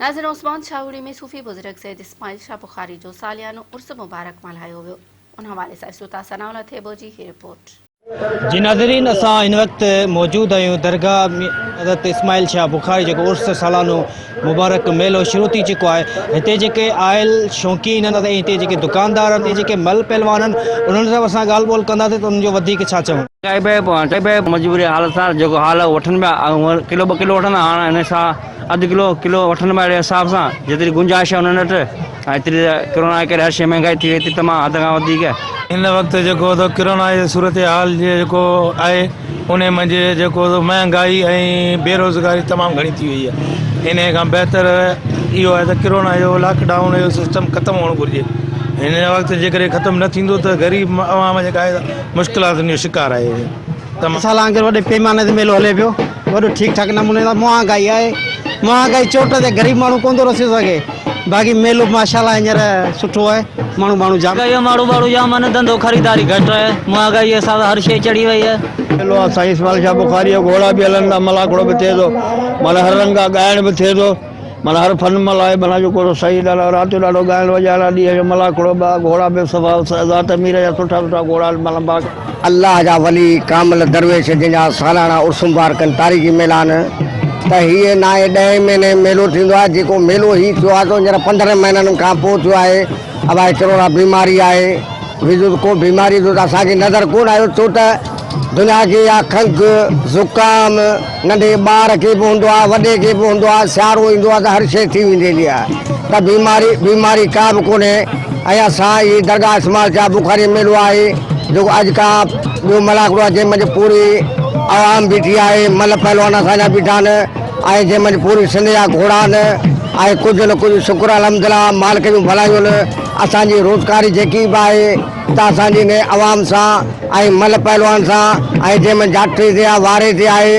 नाज़रीन, उस्मान शाहूरी में सूफ़ी बुज़ुर्ग सैयद इस्माइल शाह बुखारी जो सालियानो उर्स मुबारक मल्हायो वियो। उन हवाले सां सुता सनाउल्ला थेबो जी ही रिपोर्ट। जी नाज़रीन, असां इन वक्त मौजूद आहियूं दरगाह हज़रत इस्माइल शाह बुखारी जो उर्स सालानो मुबारक मेलो शुरू थी चुको है। हिते जेके आयल शौक़ीन आहिनि, हिते जेके दुकानदार आहिनि, जेके मल पहलवान आहिनि, उन्हनि सां असां ॻाल्हि ॿोल कंदासीं त उन्हनि जो वधीक छा चवणु। मजबूरी हालत सां जेको हाल वठनि पिया, किलो ॿ किलो वठंदा, हाणे हिन सां अधु किलो वठनि पिया। अहिड़े हिसाब सां जेतिरी गुंजाइश आहे उन्हनि वटि, एतिरी किराना जे करे हर शइ महांगाई थी वई थी तमामु हद खां वधीक। इन वक्त जेको किराना जी सूरत हाल जेको आहे उन मंझि जेको महांगाई ऐं बेरोज़गारी तमामु घणी थी वई आहे। इन खां बहितर इहो आहे त किराना जो लॉकडाउन जो सिस्टम ख़तमु हुअणु घुरिजे। हिन वक़्तु जेकॾहिं ख़तमु न थींदो त ग़रीब अवाम जेका आहे मुश्किलातुनि जो शिकार आहे। साल वॾे पैमाने ते मेलो हले पियो, वॾो ठीकु ठाक नमूने सां। महांगाई आहे, महांगाई चोट ते ग़रीब माण्हू कोन थो रसी सघे। बाक़ी मेलो माशाल्लाह हींअर सुठो आहे। माण्हू जाम जाम आहिनि, धंधो ख़रीदारी घटि आहे, महांगाई जे हिसाब सां हर शइ चढ़ी वई आहे। मेलो आहे साईं इस्माइल शाह बुखारी जो, घोड़ा बि हलनि था, मलाखड़ो बि थिए थो, माना हर रंग ॻाइण बि थिए थो, माना हर फन मल आहे। माना जेको सही ॾाढो राति जो ॾाढो ॻाइण वॼाइण ॾींहं जो मलाखड़ो बि, घोड़ा बि सफ़ा ज़ात मीर जा सुठा सुठा घोड़ा माना अल्लाह जा वली कामिल दरवेश जंहिंजा सालाना उर्स मुबारकनि तारीख़ी मेला आहिनि। त हीअ न आहे 10 महीने मेलो थींदो आहे। जेको मेलो ही थियो आहे हींअर 15 महीननि खां पोइ थियो आहे। अबाए किरोड़ा बीमारी आहे, विजुत को बीमारी जो त असांखे नज़र कोन आयो, छो त दुनिया खे या खंघि ज़ुकाम नंढे ॿार खे बि हूंदो आहे, वॾे खे बि हूंदो आहे, सियारो ईंदो आहे त हर शइ थी वेंदी आहे। त बीमारी का बि कोन्हे। ऐं असां इहा दरगाह इस्माइल शाह बुखारी मेलो आहे जेको अॼु खां ॿियो मलाखड़ो आहे, जंहिं महिल पूरी आवाम बीठी आहे, मल पहलवान असांजा बीठा आहिनि, ऐं जंहिं महिल पूरी सिंध जा घोड़ा आहिनि, ऐं कुझु न कुझु शुक्र अल्हम्दुलिल्लाह मालिक जूं भलायूं आहिनि। असांजी रोज़गारी जेकी बि आहे त असांजी आवाम सां ऐं मल पहलवान सां, ऐं जंहिं महिल जाटरी ते आहे, वारे ते आहे,